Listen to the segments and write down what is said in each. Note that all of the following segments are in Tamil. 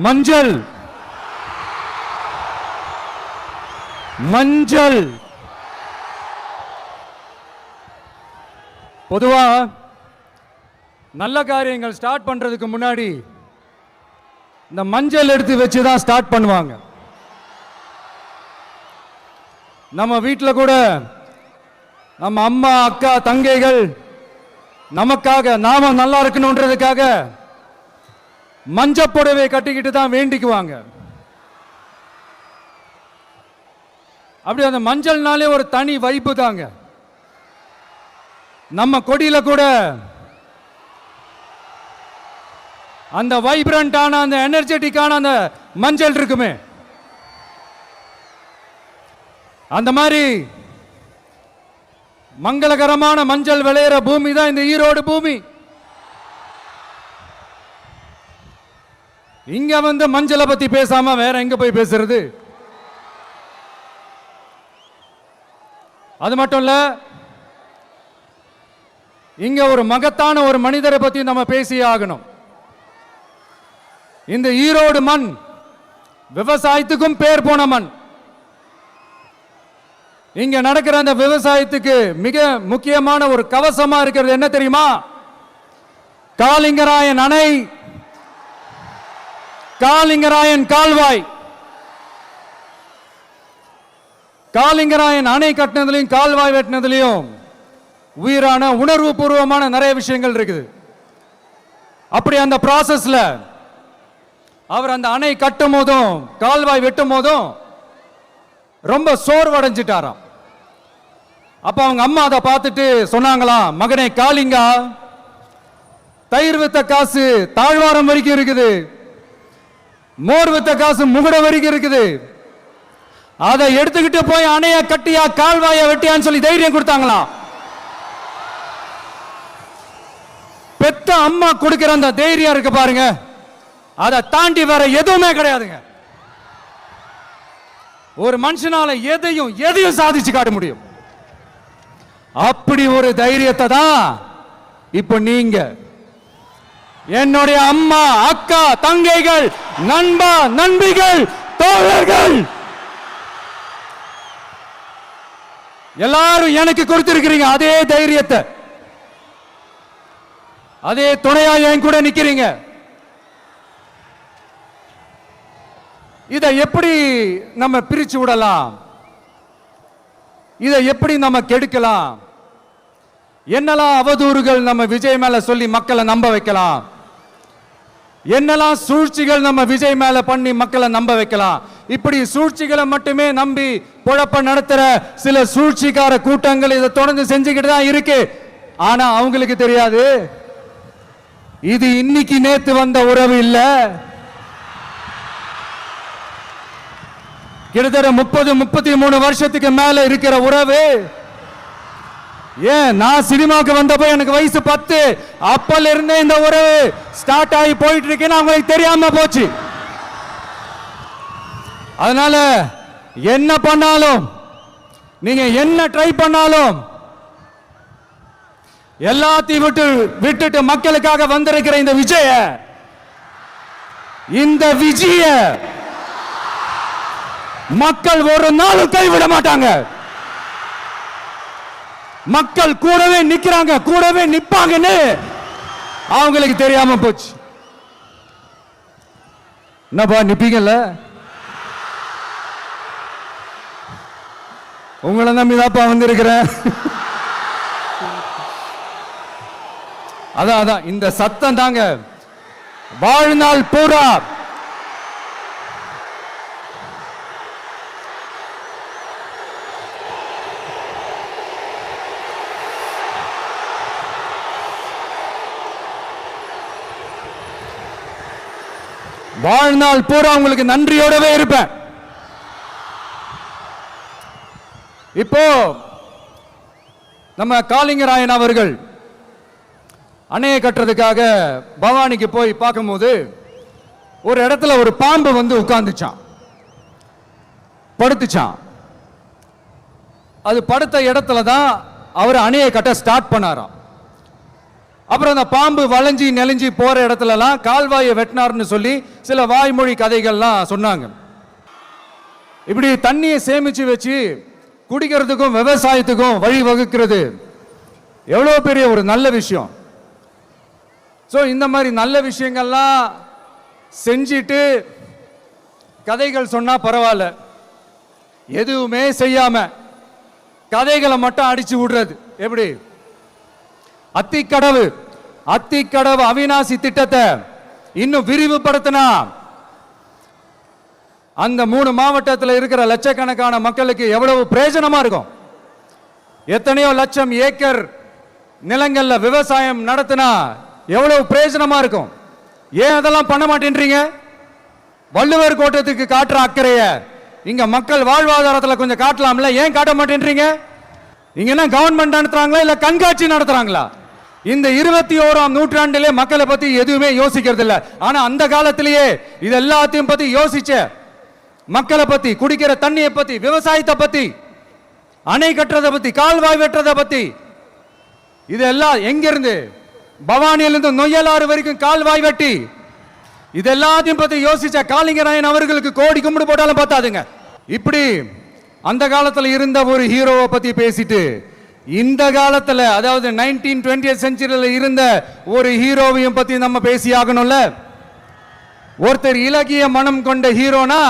மஞ்சள் மஞ்சள் பொதுவா நல்ல காரியங்கள் ஸ்டார்ட் பண்றதுக்கு முன்னாடி இந்த மஞ்சள் எடுத்து வச்சு தான் ஸ்டார்ட் பண்ணுவாங்க. நம்ம வீட்டில் கூட நம்ம அம்மா அக்கா தங்கைகள் நமக்காக நாம நல்லா இருக்கணும்ன்றதுக்காக மஞ்சள் புடவை கட்டிக்கிட்டு தான் வேண்டிக்குவாங்க. அப்படி அந்த மஞ்சள்னாலே ஒரு தனி வைப்பு தாங்க. நம்ம கொடியில கூட அந்த வைப்ரண்டான அந்த எனர்ஜெட்டிக்கான அந்த மஞ்சள் இருக்குமே, அந்த மாதிரி மங்களகரமான மஞ்சள் விளையிற பூமி தான் இந்த ஈரோடு பூமி. இங்க வந்து மஞ்சளை பத்தி பேசாம வேற எங்க போய் பேசுறது? அது மட்டும் இல்ல, இங்க ஒரு மகத்தான ஒரு மனிதரை பத்தி நம்ம பேசியே ஆகணும். இந்த ஈரோடு மண் விவசாயத்துக்கும் பேர் போன மண். இங்க நடக்கிற அந்த விவசாயத்துக்கு மிக முக்கியமான ஒரு கவசமா இருக்கிறது என்ன தெரியுமா? காளிங்கராயன் அணை, காளிங்கராயன் கால்வாய். காளிங்கராயன் அணை கட்டினதுலையும் கால்வாய் வெட்டினதுலையும் உயிரான உணர்வு பூர்வமான நிறைய விஷயங்கள் இருக்குது. அப்படி அந்த ப்ராசஸ்ல அவர் அந்த அணை கட்டும் போதும் கால்வாய் வெட்டும் போதும் ரொம்ப சோர்வடைஞ்சிட்டாராம். அப்ப அவங்க அம்மா அதை பார்த்துட்டு சொன்னாங்களாம், மகனே காளிங்கா, தயிர் வித்த காசு தாழ்வாரம் வரைக்கும் இருக்குது, மோர் வித்த காசு முகுட வரைக்கும் இருக்குது, அதை எடுத்துக்கிட்டு போய் அணைய கட்டியா கால்வாய வெட்டியான்னு சொல்லி தைரியம் கொடுத்தாங்களாம். பெத்த அம்மா கொடுக்கிற அந்த தைரியம் இருக்கு பாருங்க, அதை தாண்டி வேற எதுவுமே கிடையாதுங்க. ஒரு மனுஷனால எதையும் சாதிச்சு காட்ட முடியும். அப்படி ஒரு தைரியத்தை தான் இப்ப நீங்க என்னுடைய அம்மா அக்கா தங்கைகள் நண்பா நண்பிகள் தோழர்கள் எல்லாரும் எனக்கு கொடுத்திருக்கிறீங்க. அதே தைரியத்தை, அதே துணையா என் கூட நிக்கிறீங்க. இதை எப்படி நம்ம பிரிச்சு விடலாம்? இதை எப்படி நம்ம கெடுக்கலாம்? என்னெல்லாம் அவதூறுகள் நம்ம விஜய் மேல சொல்லி மக்களை நம்ப வைக்கலாம்? என்னெல்லாம் சூழ்ச்சிகள் நம்ம விஜய் மேல பண்ணி மக்களை நம்ப வைக்கலாம்? இப்படி சூழ்ச்சிகளை மட்டுமே நம்பி பொழப்ப நடத்துற சில சூழ்ச்சிக்கார கூட்டங்கள் இதை தொடர்ந்து செஞ்சுக்கிட்டு தான் இருக்கு. ஆனா அவங்களுக்கு தெரியாது, இது இன்னைக்கு நேத்து வந்த உறவு இல்ல. கிட்டத்தட்ட 30-33 வருஷத்துக்கு மேல இருக்கிற உறவு. ஏன் நான் சினிமாவுக்கு வந்தப்போ எனக்கு வயசு 10, அப்பல இருந்தே இந்த உறவு ஸ்டார்ட் ஆகி போயிட்டு இருக்கேன்னு அவங்களுக்கு தெரியாம போச்சு. அதனால என்ன பண்ணாலும், நீங்க என்ன ட்ரை பண்ணாலும், எல்லாத்தையும் விட்டுட்டு மக்களுக்காக வந்திருக்கிற இந்த விஜய மக்கள் ஒரு நாளும் கைவிட மாட்டாங்க. மக்கள் கூடவே நிக்கிறாங்க, கூடவே நிப்பாங்கன்னு அவங்களுக்கு தெரியாம போச்சு. என்னப்பா நிப்பீங்கல்ல? உங்களை நம்பிதாப்பா வந்திருக்கிறேன். அதான் இந்த சத்தம் தாங்க வாழ்நாள் பூரா உங்களுக்கு நன்றியோடவே இருப்பேன். இப்போ நம்ம காளிங்கராயன் அவர்கள் அணையை கட்டுறதுக்காக பவானிக்கு போய் பார்க்கும்போது ஒரு இடத்துல ஒரு பாம்பு வந்து உட்கார்ந்துச்சான், படுத்துச்சான். அது படுத்த இடத்துல தான் அவர் அணையை கட்ட ஸ்டார்ட் பண்ணாராம். அப்புறம் அந்த பாம்பு வளைஞ்சி நெளிஞ்சி போற இடத்துலலாம் கால்வாயை வெட்டினார்னு சொல்லி சில வாய்மொழி கதைகள்லாம் சொன்னாங்க. இப்படி தண்ணியை சேமிச்சு வச்சு குடிக்கிறதுக்கும் விவசாயத்துக்கும் வழி வகுக்கிறது எவ்வளவு பெரிய ஒரு நல்ல விஷயம். ஸோ இந்த மாதிரி நல்ல விஷயங்கள்லாம் செஞ்சிட்டு கதைகள் சொன்னா பரவாயில்ல, எதுவுமே செய்யாம கதைகளை மட்டும் அடிச்சு விடுறது எப்படி? அத்திக்கடவு அவிநாசி திட்டத்தை இன்னும் விரிவுபடுத்தினா அந்த 3 மாவட்டத்தில் இருக்கிற லட்சக்கணக்கான மக்களுக்கு எவ்வளவு பிரயோஜனமா இருக்கும். எத்தனையோ லட்சம் ஏக்கர் நிலங்கள்ல விவசாயம் நடத்தினா எவ்வளவு பிரயோஜனமா இருக்கும். ஏன் அதெல்லாம் பண்ண மாட்டேன்றீங்க? வள்ளுவர் கோட்டத்துக்கு காட்டுற அக்கறைய இங்க மக்கள் வாழ்வாதாரத்தில் கொஞ்சம் காட்டலாம்ல, ஏன் காட்ட மாட்டேன்றீங்க? இங்க என்ன கவர்மெண்ட் நடத்துறாங்களா இல்ல கண்காட்சி நடத்துறாங்களா? இந்த 21ஆம் நூற்றாண்டிலே மக்களை பத்தி எதுவுமே யோசிக்கிறது இல்ல. ஆனா அந்த காலத்திலேயே இது எல்லாத்தையும் பத்தி யோசிச்ச மக்களை பத்தி, குடிக்கிற தண்ணியை பத்தி, விவசாயத்தை பத்தி, அணை கட்டுறதை பத்தி, கால்வாய் வெட்டுறதை பத்தி, இதெல்லாம் எங்கிருந்து? பவானியிலிருந்து நொய்யலாறு வரைக்கும் கால்வாய் வெட்டி இது எல்லாத்தையும் பத்தி யோசிச்ச காளிங்கராயன் அவர்களுக்கு கோடி கும்பிடு போட்டாலும் பார்த்தாதுங்க. இப்படி அந்த காலத்துல இருந்த ஒரு ஹீரோவை பத்தி பேசிட்டு இந்த காலத்துல, அதாவது 1920th செஞ்சுரியில இருந்த ஒரு ஹீரோவையும் பத்தி நம்ம பேசி ஆகணும்ல. ஒருத்தர் இலக்கிய மனம் கொண்ட ஹீரோனா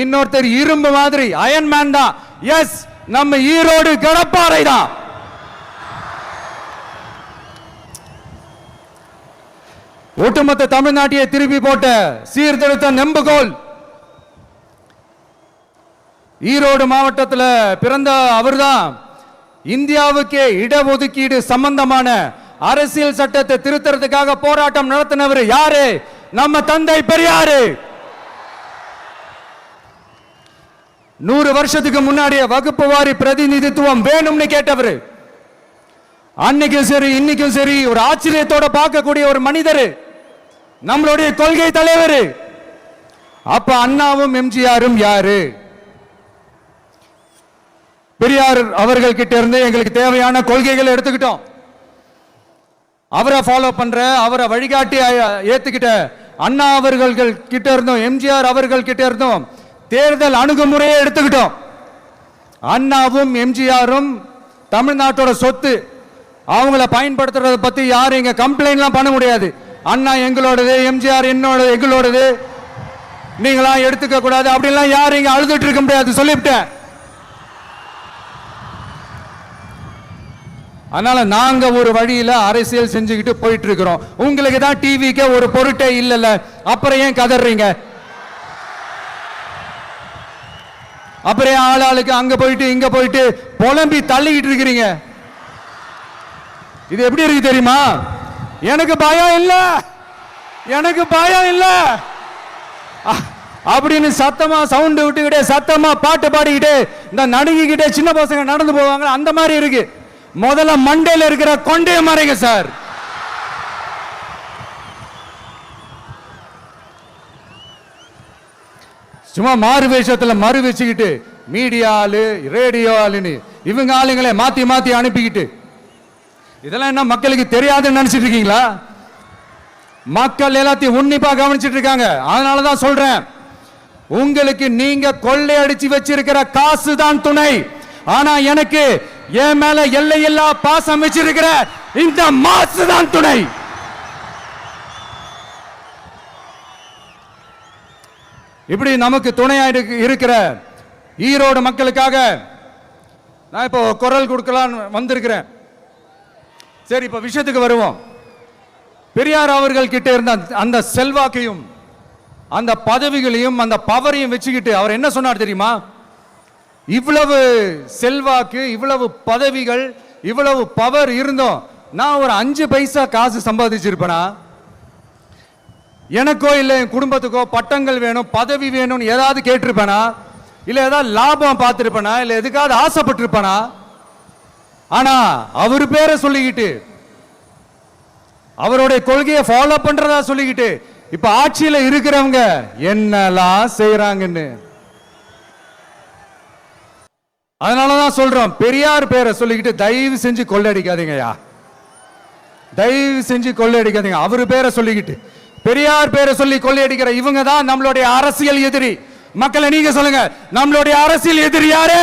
இன்னொருத்தர் இரும்பு மாதிரி அயன் மேன் தான். எஸ், நம்ம ஈரோடு கடப்பாறை தான். ஒட்டுமொத்த தமிழ்நாட்டையே திருப்பி போட்ட சீர்திருத்த நெம்புகோல். ஈரோடு மாவட்டத்தில் பிறந்த அவர்தான் இந்தியாவுக்கே இடஒதுக்கீடு சம்பந்தமான அரசியல் சட்டத்தை திருத்தறதுக்காக போராட்டம் நடத்தினவர். யாரு? நம்ம தந்தை பெரியாரு. 100 வருஷத்துக்கு முன்னாடியே வகுப்பு வாரி பிரதிநிதித்துவம் வேணும்னு கேட்டவர். அன்னைக்கும் சரி இன்னைக்கும் சரி ஒரு ஆச்சரியத்தோட பார்க்கக்கூடிய ஒரு மனிதர், நம்மளுடைய கொள்கை தலைவர். அப்ப அண்ணாவும் எம்ஜிஆரும் யாரு? பெரியார் அவர்கள் கிட்ட இருந்து எங்களுக்கு தேவையான கொள்கைகளை எடுத்துக்கிட்டோம். அவரை ஃபாலோ பண்ற, அவரை வழிகாட்டி ஏத்துக்கிட்ட அண்ணா அவர்கள் கிட்ட இருந்தோம், எம்ஜிஆர் அவர்கள் கிட்ட இருந்தோம் தேர்தல் அணுகுமுறையை எடுத்துக்கிட்டோம். அண்ணாவும் எம்ஜிஆரும் தமிழ்நாட்டோட சொத்து. அவங்கள பயன்படுத்துறத பத்தி யாரும் இங்க கம்ப்ளைண்ட்லாம் பண்ண முடியாது. அண்ணா எங்களோடது, எம்ஜிஆர் எங்களோடது, நீங்களா எடுத்துக்க கூடாது அப்படின்லாம் யாரும் இங்க அழுதுட்டு இருக்க முடியாது, சொல்லிவிட்டேன். அதனால நாங்க ஒரு வழியில அரசியல் செஞ்சுக்கிட்டு போயிட்டு இருக்கிறோம். உங்களுக்கு தான் டிவிக்கு ஒரு பொருட்டே இல்லைல்ல, அப்புறம் ஏன் கதறீங்க? அப்புறம் ஆளாளுக்கு அங்க போயிட்டு இங்க போயிட்டு புலம்பி தள்ளிக்கிட்டு இருக்கிறீங்க. இது எப்படி இருக்கு தெரியுமா? எனக்கு பயம் இல்ல, எனக்கு பயம் இல்ல அப்படின்னு சத்தமா சவுண்ட் விட்டுக்கிட்டே சத்தமா பாட்டு பாடிக்கிட்டு இந்த நடுங்கிக்கிட்டே சின்ன பசங்க நடந்து போவாங்க, அந்த மாதிரி இருக்கு. முதல்ல மண்டையில் இருக்கிற கொண்டைய மறைங்க சார். சும்மா மாறு வேஷத்துல மறு வச்சுக்கிட்டு மீடியா ஆளு, ரேடியோ ஆளுன்னு இவங்க ஆளுங்களே மாத்தி மாத்தி அனுப்பிக்கிட்டு இதெல்லாம் என்ன மக்களுக்கு தெரியாதுன்னு நினைச்சிட்டு இருக்கீங்களா? மக்கள் எல்லாத்தையும் உன்னிப்பா கவனிச்சிட்டு இருக்காங்க. அதனாலதான் சொல்றேன், உங்களுக்கு நீங்க கொள்ளையடிச்சு வச்சிருக்கிற காசு தான் துணை. ஆனா எனக்கு என் மேல எல்லையில்லா பாசம் வச்சிருக்கிற இந்த மாசு தான் துணை. இப்படி நமக்கு துணையா இருக்கிற ஈரோடு மக்களுக்காக நான் இப்போ குரல் கொடுக்கலான்னு வந்திருக்கிறேன். சரி, இப்ப விஷயத்துக்கு வருவோம். பெரியார் அவர்கள் கிட்ட இருந்த அந்த செல்வாக்கையும் அந்த பதவிகளையும் அந்த பவரையும் வச்சுக்கிட்டு அவர் என்ன சொன்னார் தெரியுமா? இவ்வளவு செல்வாக்கு, இவ்வளவு பதவிகள், இவ்வளவு பவர் இருந்தோம் நான் ஒரு 5 பைசா காசு சம்பாதிச்சிருப்பேனா? எனக்கோ இல்லை என் குடும்பத்துக்கோ பட்டங்கள் வேணும், பதவி வேணும்னு ஏதாவது கேட்டிருப்பேனா? இல்லை ஏதாவது லாபம் பார்த்துருப்பேனா? இல்லை எதுக்காவது ஆசைப்பட்டிருப்பேனா? ஆனா அவர் பேரை சொல்லிக்கிட்டு அவருடைய கொள்கையை ஃபாலோ பண்றதா சொல்லிக்கிட்டு இப்ப ஆட்சியில இருக்கிறவங்க என்னெல்லாம் செய்யறாங்கன்னு. அதனாலதான் சொல்றோம், பெரியார் பேரை சொல்லிக்கிட்டு தயவு செஞ்சு கொள்ளடிக்காதீங்கயா. தயவு செஞ்சு கொள்ளையடிக்காதீங்க. அவரு பேரை சொல்லிக்கிட்டு, பெரியார் பேரை சொல்லி கொள்ளையடிக்கிற இவங்க தான் நம்மளுடைய அரசியல் எதிரி. மக்களை நீங்க சொல்லுங்க, நம்மளுடைய அரசியல் எதிரி யாரு?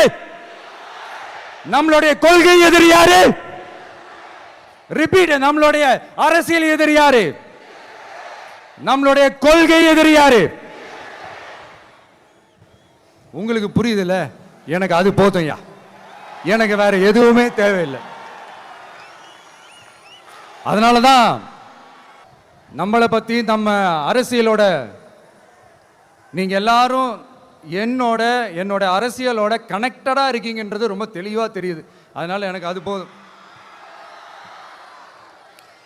நம்மளுடைய கொள்கை எதிரி யாரு? ரிப்பீட், நம்மளுடைய அரசியல் எதிரி யாரு? நம்மளுடைய கொள்கை எதிரி யாரு? உங்களுக்கு புரியுதுல்ல? எனக்கு அது போதும்யா, எனக்கு வேற எதுவுமே தேவையில்லை. அதனாலதான் நம்மளை பத்தி, நம்ம அரசியலோட, நீங்க எல்லாரும் என்னோட அரசியலோட கனெக்டடா இருக்கீங்கன்றது ரொம்ப தெளிவா தெரியுது. அதனால எனக்கு அது போதும்.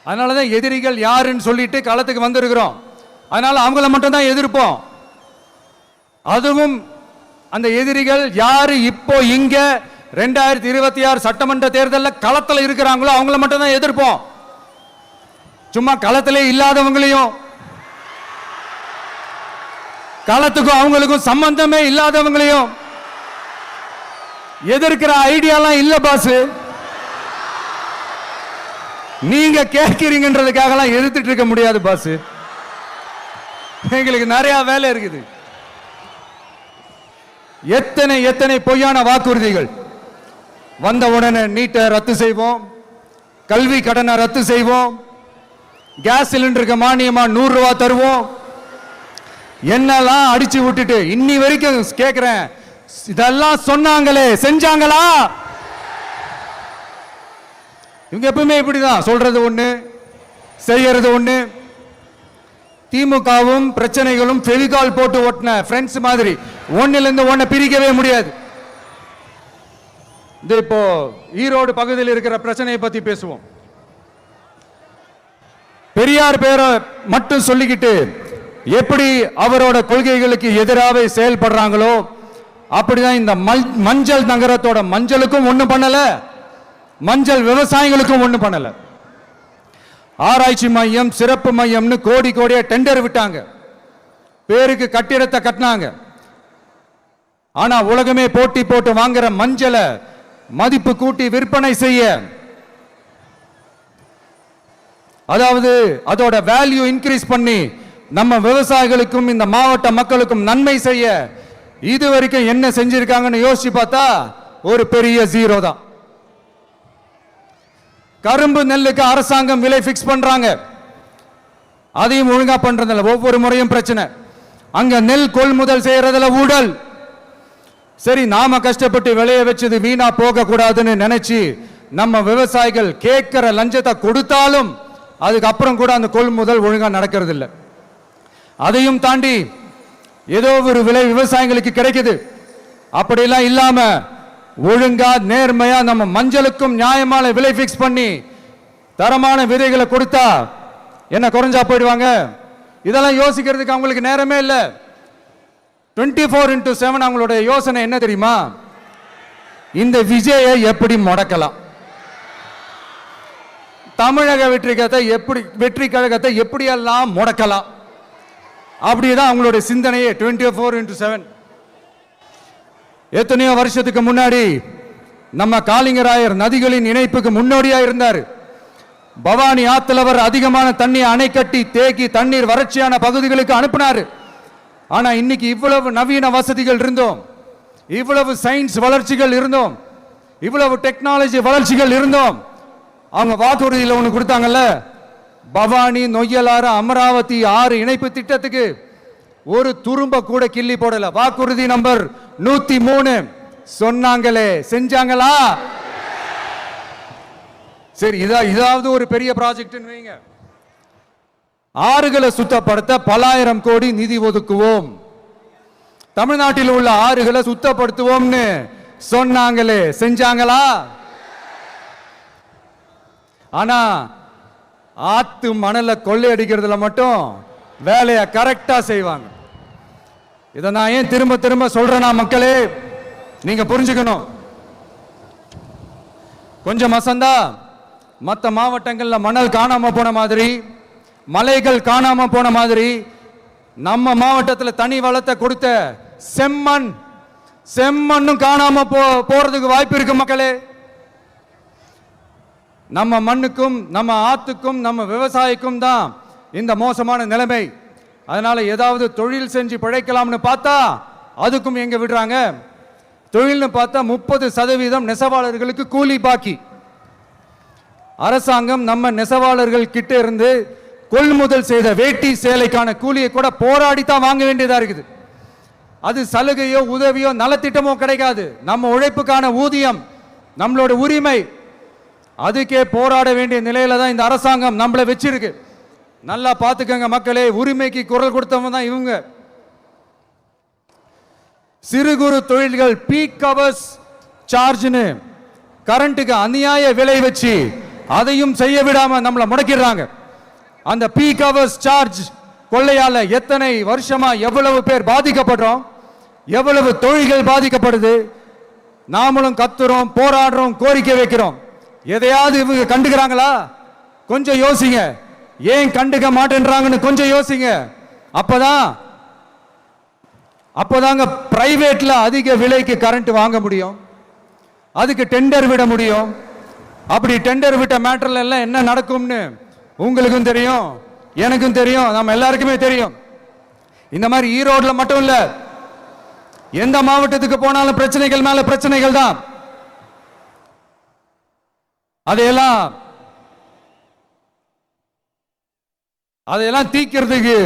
அதனாலதான் எதிரிகள் யாருன்னு சொல்லிட்டு களத்துக்கு வந்திருக்கிறோம். அதனால அவங்கள மட்டும் தான் எதிர்ப்போம். அதுவும் அந்த எதிரிகள் யாரு இப்போ இங்க 2026 சட்டமன்ற தேர்தலில் களத்தில் இருக்கிறாங்களோ அவங்கள மட்டும் தான் எதிர்ப்போம். சும்மா களத்திலே இல்லாதவங்களையும், களத்துக்கும் அவங்களுக்கும் சம்பந்தமே இல்லாதவங்களையும் எதிர்க்கிற ஐடியாலாம் இல்ல பாஸ். நீங்க கேட்கிறீங்கன்றதுக்காக எல்லாம் எதிர்த்துட்டு இருக்க முடியாது பாஸ். எங்களுக்கு நிறைய வேலை இருக்குது. எத்தனை எத்தனை பொய்யான வாக்குறுதிகள். வந்த உடனே நீட்டை ரத்து செய்வோம், கல்வி கடனை ரத்து செய்வோம், கேஸ் சிலிண்டருக்கு மானியமா 100 ரூபாய் தருவோம், என்னெல்லாம் அடிச்சு விட்டுட்டு இன்னி வரைக்கும் கேட்கிறேன், இதெல்லாம் சொன்னாங்களே செஞ்சாங்களா? இவங்க எப்பவுமே இப்படிதான், சொல்றது ஒண்ணு செய்யறது ஒண்ணு. திமுகவும் பிரச்சனைகளும் ஃபெவிகால் போட்டு ஒட்டின ஃப்ரெண்ட்ஸ் மாதிரி ஒன்னில இருந்து ஒன்ன பிரிக்கவே முடியாது. இப்போ ஈரோடு பகுதியில் இருக்கிற பிரச்சனையை பத்தி பேசுவோம். பெரியார் பேரை மட்டும் சொல்லிக்கிட்டு எப்படி அவரோட கொள்கைகளுக்கு எதிராக செயல்படுறாங்களோ அப்படிதான் இந்த மஞ்சள் நகரத்தோட மஞ்சளுக்கும் ஒண்ணும் பண்ணல, மஞ்சள் விவசாயிகளுக்கும் ஒண்ணும் பண்ணல. ஆராய்ச்சி மையம், சிறப்பு மையம்னு கோடி கோடியா டெண்டர் விட்டாங்க, பேருக்கு கட்டிடத்தை கட்டினாங்க. ஆனா உலகமே போட்டி போட்டு வாங்குற மஞ்சளை மதிப்பு கூட்டி விற்பனை செய்ய, அதாவது அதோட வேல்யூ இன்க்ரீஸ் பண்ணி நம்ம விவசாயிகளுக்கும் இந்த மாவட்ட மக்களுக்கும் நன்மை செய்ய இதுவரைக்கும் என்ன செஞ்சிருக்காங்கன்னு யோசிச்சு பார்த்தா ஒரு பெரிய ஜீரோ தான். கரும்பு நெல்லுக்கு அரசாங்கம் விலை பிக்ஸ் பண்றாங்க, அதையும் ஒழுங்கா பண்றதில்ல. ஒவ்வொரு முறையும் பிரச்சனை. அங்க நெல் கொள்முதல் செய்யறதுல ஊழல். சரி, நாம கஷ்டப்பட்டு விளைய வச்சது வீணா போக கூடாதுன்னு நினைச்சு நம்ம விவசாயிகள் கேட்கிற லஞ்சத்தை கொடுத்தாலும் அதுக்கப்புறம் கூட அந்த கொள்முதல் ஒழுங்கா நடக்கிறது இல்லை. அதையும் தாண்டி ஏதோ ஒரு விலை விவசாயிகளுக்கு கிடைக்குது. அப்படியெல்லாம் இல்லாம ஒழுங்கா நேர்மையா நம்ம மஞ்சளுக்கும் நியாயமான விலை பிக்ஸ் பண்ணி தரமான விதைகளை கொடுத்தா என்ன குறைஞ்சா போயிடுவாங்க? இதெல்லாம் யோசிக்கிறதுக்கு அவங்களுக்கு நேரமே இல்லை. 24/7 அவங்களுடைய யோசனை என்ன தெரியுமா? இந்த விஜயை எப்படி முடக்கலாம், தமிழக வெற்றி கழகத்தை எப்படியெல்லாம் முடக்கலாம், அப்படிதான் அவங்களுடைய சிந்தனையே 24/7. எத்தனையோ வருஷத்துக்கு முன்னாடி நம்ம காளிங்கராயர் நதிகளின் இணைப்புக்கு முன்னோடியா இருந்தார். பவானி ஆத்தலவர் அதிகமான தண்ணி அணை கட்டி தேக்கி தண்ணீர் வறட்சியான பகுதிகளுக்கு அனுப்பினார். ஆனா இன்னைக்கு இவ்வளவு நவீன வசதிகள் இருந்தோம், இவ்வளவு சயின்ஸ் வளர்ச்சிகள் இருந்தோம், இவ்வளவு டெக்னாலஜி வளர்ச்சிகள் இருந்தோம், அவங்க வாக்குறுதியில் ஒன்று கொடுத்தாங்கல்ல, பவானி நொய்யலாறு அமராவதி 6 இணைப்பு திட்டத்துக்கு ஒரு துரும்ப கூட கிள்ளி போடல. வாக்குறுதி நம்பர் 103 சொன்னாங்களே செஞ்சாங்களா? சரி, இதாவது ஒரு பெரிய ப்ராஜெக்ட் வைங்க. ஆறுகளை சுத்தப்படுத்த பல ஆயிரம் கோடி நிதி ஒதுக்குவோம், தமிழ்நாட்டில் உள்ள ஆறுகளை சுத்தப்படுத்துவோம்னு சொன்னாங்களே செஞ்சாங்களா? ஆனா ஆத்து மணலை கொள்ளையடிக்கிறதுல மட்டும் வேலையை கரெக்டா செய்வாங்க. இதை நான் ஏன் திரும்ப திரும்ப சொல்றேன்னா, மக்களே நீங்க புரிஞ்சுக்கணும். கொஞ்சம் மசந்தா மற்ற மாவட்டங்கள்ல மணல் காணாம போன மாதிரி, மலைகள் காணாம போன மாதிரி, நம்ம மாவட்டத்தில் தனி வளத்தை கொடுத்த செம்மண்ணும் காணாம போறதுக்கு வாய்ப்பு இருக்கு மக்களே. நம்ம மண்ணுக்கும் நம்ம ஆத்துக்கும் நம்ம விவசாயிக்கும் தான் இந்த மோசமான நிலைமை. அதனால ஏதாவது தொழில் செஞ்சு பிழைக்கலாம்னு பார்த்தா அதுக்கும் எங்க விடுறாங்க. தொழில்னு பார்த்தா 30% நெசவாளர்களுக்கு கூலி பாக்கி. அரசாங்கம் நம்ம நெசவாளர்கள் கிட்ட இருந்து கொள்முதல் செய்த வேட்டி சேலைக்கான கூலியை கூட போராடி தான் வாங்க வேண்டியதா இருக்குது. அது சலுகையோ உதவியோ நலத்திட்டமோ கிடைக்காது. நம்ம உழைப்புக்கான ஊதியம், நம்மளோட உரிமை, அதுக்கே போராட வேண்டிய நிலையில தான் இந்த அரசாங்கம் நம்மளை வச்சிருக்கு. நல்லா பார்த்துக்கங்க மக்களே, உரிமைக்கு குரல் கொடுத்தவங்க தான் இவங்க. சிறு குறு தொழில்கள் பீக் ஹவர்ஸ் சார்ஜ்னு கரண்ட்டுக்கு அநியாய விலை வச்சு அதையும் செய்ய விடாம நம்மளை முடக்கிடுறாங்க. அந்த பீக் ஹவர்ஸ் சார்ஜ் கொள்ளையால எத்தனை வருஷமா எவ்வளவு பேர் பாதிக்கப்படுறோம், எவ்வளவு தொழில்கள் பாதிக்கப்படுது. நாமளும் கத்துறோம், போராடுறோம், கோரிக்கை வைக்கிறோம். எதையாவது இவங்க கண்டுக்கிறாங்களா? கொஞ்சம் யோசிங்க. ஏன் கண்டுக்க மாட்டேன்றாங்கன்னு கொஞ்சம் யோசிங்க. அப்பதாங்க பிரைவேட்ல அதிக விலைக்கு கரண்ட் வாங்க முடியும், அதுக்கு டெண்டர் விட முடியும். அப்படி டெண்டர் விட்ட மேட்டர்ல எல்லாம் என்ன நடக்கும்னு உங்களுக்கும் தெரியும், எனக்கும் தெரியும், நம்ம எல்லாருக்குமே தெரியும். இந்த மாதிரி ஈரோட்ல மட்டும் இல்ல, எந்த மாவட்டத்துக்கு போனாலும் பிரச்சனைகள் மேல பிரச்சனைகள் தான். அதையெல்லாம் தீக்கிறதுக்கு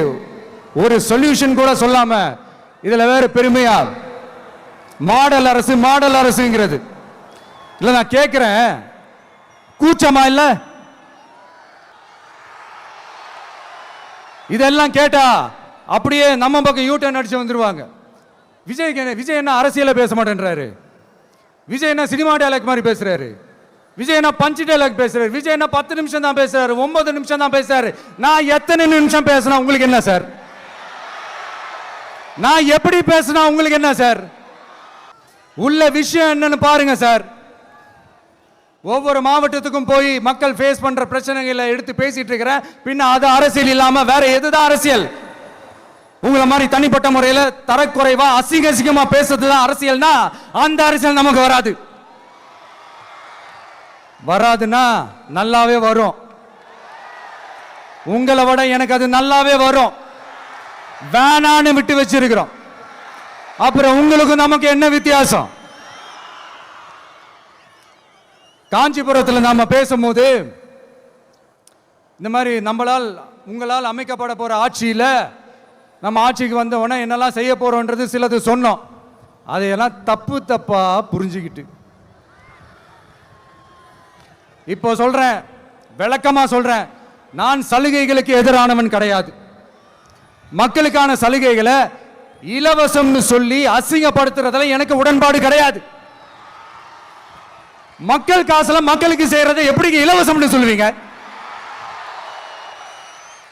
ஒரு சொல்யூஷன் கூட சொல்லாம இதுல வேற பெருமையா மாடல் அரசு மாடல் அரசுங்கிறது. இல்ல நான் கேட்கிறேன், கூச்சமா இல்ல? இதெல்லாம் கேட்டா அப்படியே நம்ம பக்கம் யூட்டர்ன் அடிச்சு வந்துருவாங்க. விஜய் என்ன அரசியல பேச மாட்டேன்றாரு, விஜய் என்ன சினிமா டயலாக் மாதிரி பேசுறாரு, விஜய் என்ன பஞ்ச் டயலாக் பேசுறாரு, விஜய் என்ன 10 நிமிஷம் தான் பேசுறாரு, 9 நிமிஷம் தான் பேசுறாரு. நான் எத்தனை நிமிஷம் பேசினா உங்களுக்கு என்ன சார்? நான் எப்படி பேசினா உங்களுக்கு என்ன சார்? உள்ள விஷயம் என்னன்னு பாருங்க சார். ஒவ்வொரு மாவட்டத்துக்கும் போய் மக்கள் ஃபேஸ் பண்ற பிரச்சனைகளை எடுத்து பேசிட்டு இருக்கிறேன். பின்ன அது அரசியல் இல்லாம வேற எதுதான் அரசியல்? உங்களை மாதிரி தனிப்பட்ட முறையில தரக்குறைவா அசிங்கமா பேசுறதுதான் அரசியல்னா அந்த அரசியல் நமக்கு வராது. வராதுன்னா நல்லாவே வரும். உங்களை விட எனக்கு அது நல்லாவே வரும். வேணான்னு விட்டு வச்சிருக்கிறோம். அப்புறம் உங்களுக்கு நமக்கு என்ன வித்தியாசம்? காஞ்சிபுரத்தில் நாம பேசும்போது இந்த மாதிரி உங்களால் அமைக்கப்பட போற ஆட்சியில நம்ம ஆட்சிக்கு வந்த உடனே என்னெல்லாம் செய்ய போறோம்ன்றது சிலது சொன்னோம். அதையெல்லாம் தப்பா புரிஞ்சுக்கிட்டு இப்போ சொல்றேன், விளக்கமா சொல்றேன், நான் சலுகைகளுக்கு எதிரானவன் கிடையாது. மக்களுக்கான சலுகைகளை இலவசம்னு சொல்லி அசிங்கப்படுத்துறதுல எனக்கு உடன்பாடு கிடையாது. மக்கள் காசுல மக்களுக்கு செய்யறதை எப்படி இலவசம்னு சொல்லுவீங்க?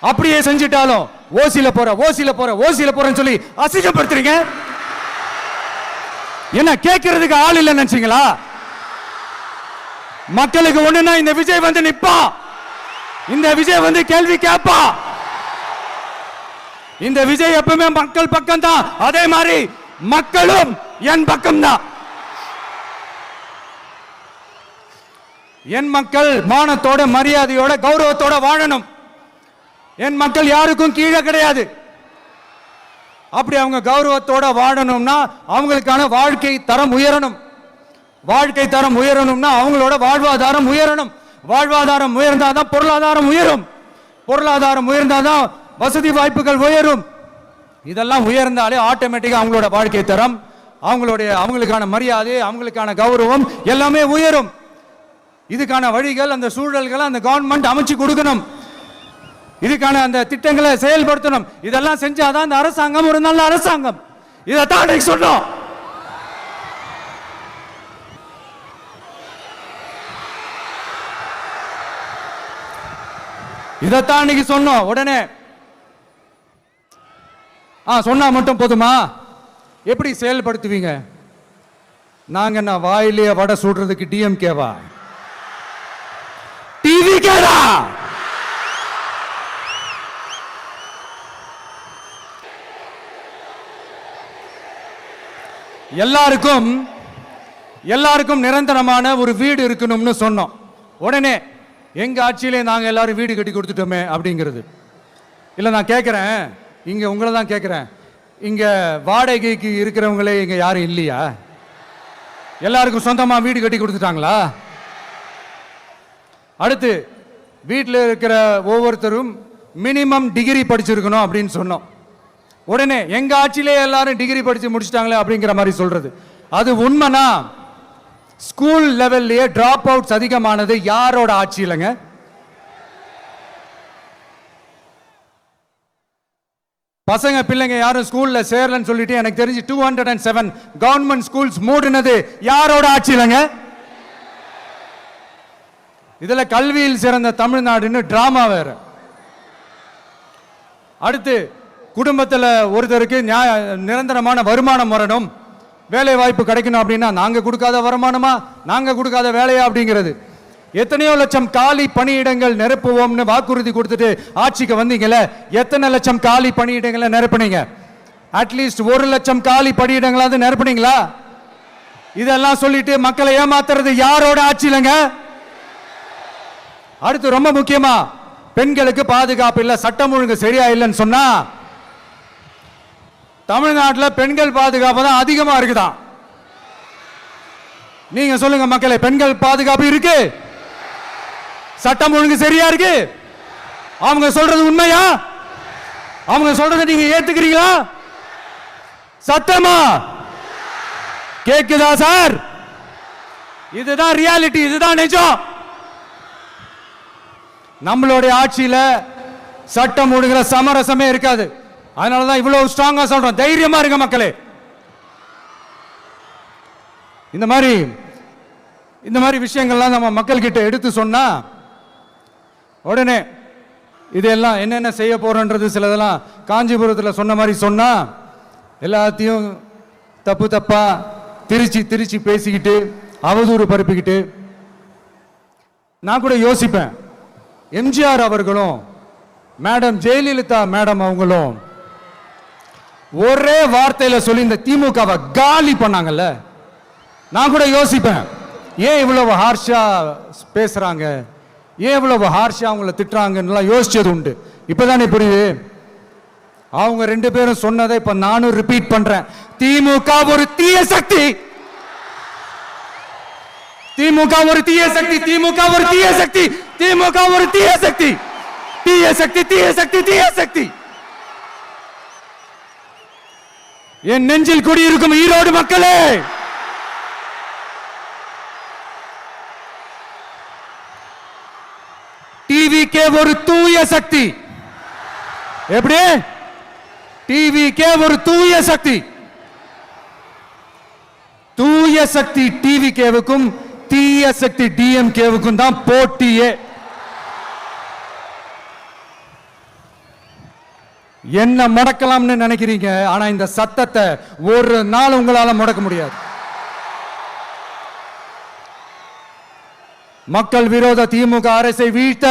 அப்படியே செஞ்சிட்டாலும் ஓசில போறேன்னு சொல்லி அசிங்கப்படுத்துறீங்க. என்ன கேட்கறதுக்கு ஆள் இல்ல நினைச்சீங்களா? மக்களுக்கு ஒண்ணுன்னா இந்த விஜய் வந்து நிப்பா, இந்த விஜய் வந்து கேள்வி கேட்பா. இந்த விஜய் எப்பவுமே மக்கள் பக்கம் தான், அதே மாதிரி மக்களும் என் பக்கம் தான். என் மக்கள் மானத்தோட மரியாதையோட கௌரவத்தோட வாழணும். என் மக்கள் யாருக்கும் கீழே கிடையாது. அப்படி அவங்க கௌரவத்தோட வாழணும்னா அவங்களுக்கான வாழ்க்கை தரம் உயரணும். வாழ்க்கை தரம் உயரணும்னா அவங்களோட வாழ்வாதாரம் உயரணும். வாழ்வாதாரம் உயர்ந்தாதான் பொருளாதாரம் உயரும். பொருளாதாரம் உயர்ந்தாதான் வசதி வாய்ப்புகள் உயரும். இதெல்லாம் உயர்ந்தாலே ஆட்டோமேட்டிக்கா அவங்களோட வாழ்க்கை தரம், அவங்களுக்கான மரியாதை, அவங்களுக்கான கௌரவம் எல்லாமே உயரும். இதுக்கான வழிகள், அந்த சூழல்களை அந்த கவர்மெண்ட் அமைச்சு கொடுக்கணும். இதுக்கான அந்த திட்டங்களை செயல்படுத்தணும். இதெல்லாம் செஞ்சாதான் அந்த அரசாங்கம் ஒரு நல்ல அரசாங்கம். இதைத்தான் சொன்னோம். இதைத்தான் இன்னைக்கு சொன்னோம். உடனே சொன்னா மட்டும் போதுமா? எப்படி செயல்படுத்துவீங்க? நாங்க என்ன வாயிலேயே வடை சுடுறதுக்கு டிஎம்கேவா? டிவி கேடா? எல்லாருக்கும் நிரந்தரமான ஒரு வீடு இருக்கணும்னு சொன்னோம். உடனே எங்க ஆட்சியிலே நாங்க எல்லாரும் வீடு கட்டி கொடுத்துட்டோமே அப்படிங்கிறது. இல்ல நான் கேட்கிறேன், இங்க உங்களை தான் கேட்கிறேன், இங்க வாடகைக்கு இருக்கிறவங்களே இங்க யாரும் இல்லையா? எல்லாருக்கும் சொந்தமா வீடு கட்டி கொடுத்துட்டாங்களா? அடுத்து வீட்டில் இருக்கிற ஒவ்வொருத்தரும் மினிமம் டிகிரி படிச்சிருக்கணும் அப்படின்னு சொன்னோம். உடனே எங்க ஆட்சியிலே எல்லாரும் டிகிரி படிச்சு முடிச்சிட்டாங்களே அப்படிங்கிற மாதிரி சொல்றது. அது உண்மைனா ஸ்கூல் லெவல்லையே டிராப் அவுட்ஸ் அதிகமானது யாரோட ஆட்சி இல்லைங்க? பசங்க பிள்ளைங்க யாரும் ஸ்கூல்ல சேரலன்னு சொல்லிட்டு எனக்கு தெரிஞ்சு 207 கவர்மெண்ட் ஸ்கூல்ஸ் மூடினது யாரோட ஆட்சி இல்லைங்க? இதுல கல்வியில் சிறந்த தமிழ்நாடுன்னு டிராமா வேற. அடுத்து குடும்பத்தில் ஒருத்தருக்கு நிரந்தரமான வருமானம் வரணும், வேலை வாய்ப்பு கிடைக்கணும் அப்படின்னா நாங்க கொடுக்காத வருமானமா, நாங்க கொடுக்காத வேலையா அப்படிங்கிறது. எத்தனையோ லட்சம் காலி பணியிடங்கள் நிரப்புவோம்னு வாக்குறுதி கொடுத்துட்டு ஆட்சிக்கு வந்தீங்கல்ல, எத்தனை லட்சம் காலி பணியிடங்களை நிரப்புனீங்க? அட்லீஸ்ட் 1 லட்சம் காலி பணியிடங்களாவது நிரப்புனீங்களா? இதெல்லாம் சொல்லிட்டு மக்களை ஏமாத்துறது யாரோட ஆட்சி இல்லைங்க? அடுத்து ரொம்ப முக்கியமா, பெண்களுக்கு பாதுகாப்பு இல்ல, சட்டம் ஒழுங்கு சரியா இல்லைன்னு சொன்னா தமிழ்நாட்டில் பெண்கள் பாதுகாப்பு தான் அதிகமா இருக்குதான். நீங்க சொல்லுங்க மக்களே, பெண்கள் பாதுகாப்பு இருக்கு, சட்டம் ஒழுங்கு சரியா இருக்கு? அவங்க சொல்றது உண்மையா? அவங்க சொல்றதை நீங்க ஏத்துக்கிறீங்களா? சத்தமா கேக்குதா சார்? இதுதான் ரியாலிட்டி, இதுதான் நிஜம். நம்மளுடைய ஆட்சியில சட்டம் ஒழுங்குற சமரசமே இருக்காது. அதனாலதான் இவ்வளவு ஸ்ட்ராங்கா சொல்றோம், தைரியமா இருங்க மக்களே. இந்த மாதிரி விஷயங்கள்லாம் நம்ம மக்கள் கிட்ட எடுத்து சொன்னா உடனே இதெல்லாம் என்னென்ன செய்ய போறோன்றது சிலதெல்லாம் காஞ்சிபுரத்தில் சொன்ன மாதிரி சொன்னா எல்லாத்தையும் தப்பா திருச்சி பேசிக்கிட்டு அவதூறு பரப்பிக்கிட்டு. நான் கூட யோசிப்பேன், எம்ஜிஆர் அவர்களும் மேடம் ஜெயலலிதா மேடம் அவங்களும் ஒரே வார்த்தையில சொல்லி இந்த திமுகவை காலி பண்ணாங்கல்ல. நான் கூட யோசிப்பேன், ஏன் இவ்வளவு ஹார்ஷா பேசுறாங்க, ஏன் இவ்வளவு ஹார்ஷா அவங்கள திட்டுறாங்கன்னு யோசிச்சது உண்டு. இப்பதானே புரியுது. அவங்க 2 பேரும் சொன்னதை இப்ப நானும் ரிப்பீட் பண்றேன். திமுக ஒரு தீய சக்தி, திமுக ஒரு தீய சக்தி, திமுக ஒரு தீய சக்தி, திமுக ஒரு தீய சக்தி, தீய சக்தி, தீய சக்தி, தீய சக்தி. என் நெஞ்சில் குடியிருக்கும் ஈரோடு மக்களே, டிவிகே ஒரு தூய சக்தி. எப்படி? டிவிகே ஒரு தூய சக்தி. தூய சக்தி டிவிகேவுக்கும் தீய சக்தி டிஎம்கேவுக்கும் தான் போட்டியே. என்ன முடக்கலாம்னு நினைக்கிறீங்க, ஆனா இந்த சத்தத்தை ஒரு நாள் உங்களால முடக்க முடியாது. மக்கள் விரோத திமுக அரசை வீழ்த்த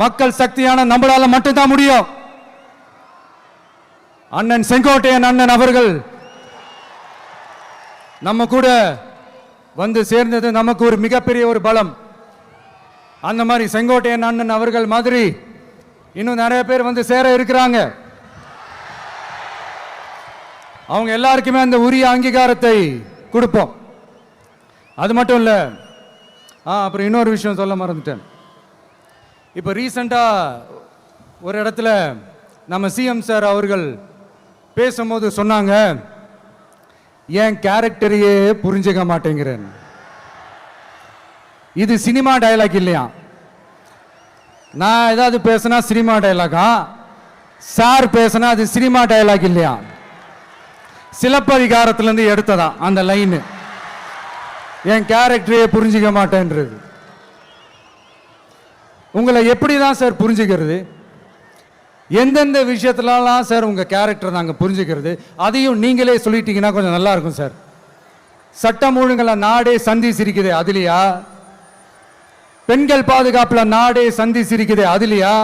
மக்கள் சக்தியான நம்மளால மட்டும்தான் முடியும். அண்ணன் செங்கோட்டையன் அண்ணன் அவர்கள் நம்ம கூட வந்து சேர்ந்தது நமக்கு ஒரு மிகப்பெரிய ஒரு பலம். அந்த மாதிரி செங்கோட்டையன் அண்ணன் அவர்கள் மாதிரி இன்னும் நிறைய பேர் வந்து சேர இருக்கிறாங்க. அவங்க எல்லாருக்குமே அந்த உரிய அங்கீகாரத்தை கொடுப்போம். அது மட்டும் இல்ல, அப்புறம் இன்னொரு விஷயம் சொல்ல மறந்துட்டேன். இப்போ ரீசெண்டா ஒரு இடத்துல நம்ம சிஎம் சார் அவர்கள் பேசும்போது சொன்னாங்க, என் கேரக்டரையே புரிஞ்சுக்க மாட்டேங்கிறேன். இது சினிமா டயலாக் இல்லையா? நான் ஏதாவது பேசினா சினிமா டயலாகா? சார் பேசினா அது சினிமா டயலாக் இல்லையா? சிலப்பதிகாரத்திலிருந்து எடுத்ததா அந்த லைன். என் கேரக்டரையே புரிஞ்சிக்க மாட்டேன்றது. உங்களை எப்படி தான் சார் புரிஞ்சுக்கிறது? எந்தெந்த விஷயத்துலலாம் சார் உங்க கேரக்டர் நாங்கள் புரிஞ்சுக்கிறது? அதையும் நீங்களே சொல்லிட்டீங்கன்னா கொஞ்சம் நல்லா இருக்கும் சார். சட்டம் ஒழுங்குல நாடே சந்தி சிரிக்குது, அதுலையா? பெண்கள் பாதுகாப்புல நாடே சந்தி சிரிக்குது, அதுலையா?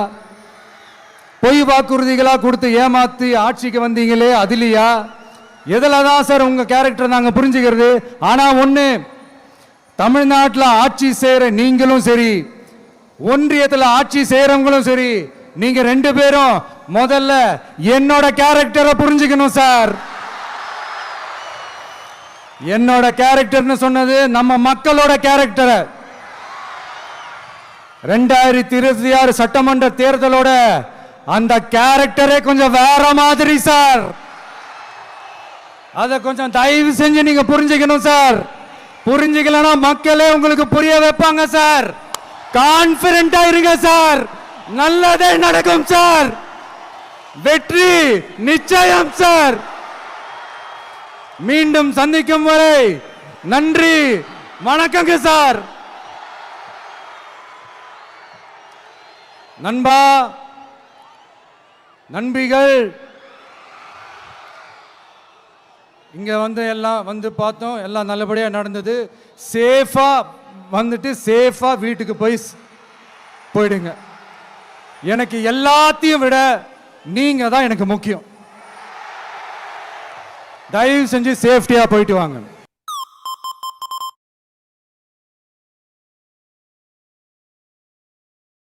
பொய் வாக்குறுதிகளா கொடுத்து ஏமாத்தி ஆட்சிக்கு வந்தீங்களே, அதுலையா? எதில் தான் சார் உங்க கேரக்டர் நாங்கள் புரிஞ்சுக்கிறது? ஆனா ஒண்ணு, தமிழ்நாட்டில் ஆட்சி செய்கிற நீங்களும் சரி, ஒன்றியத்தில் ஆட்சி செய்யறவங்களும் சரி, நீங்க ரெண்டு பேரும் முதல்ல என்னோட கேரக்டரை புரிஞ்சுக்கணும் சார். என்னோட கேரக்டர்னு சொன்னது நம்ம மக்களோட கேரக்டர். 2026 சட்டமன்ற தேர்தலோட அந்த கேரக்டரே கொஞ்சம் வேற மாதிரி சார். அதை கொஞ்சம் தயவு செஞ்சு நீங்க புரிஞ்சுக்கணும் சார். புரிஞ்சுக்கலன்னா மக்களே உங்களுக்கு புரிய வைப்பாங்க சார். கான்பிடென்டா இருங்க சார். நல்லதே நடக்கும் சார். வெற்றி நிச்சயம் சார். மீண்டும் சந்திக்கும் வரை நன்றி, வணக்கங்க சார். நண்பா, நண்பிகள், இங்க வந்து எல்லாம் வந்து பார்த்தோம், எல்லாம் நல்லபடியா நடந்தது. சேஃபா வந்துட்டு சேஃபா வீட்டுக்கு போயிடுங்க. எனக்கு எல்லாத்தையும் விட நீங்க தான் எனக்கு முக்கியம். தயவு செஞ்சு சேஃப்டியா போயிட்டு வாங்க.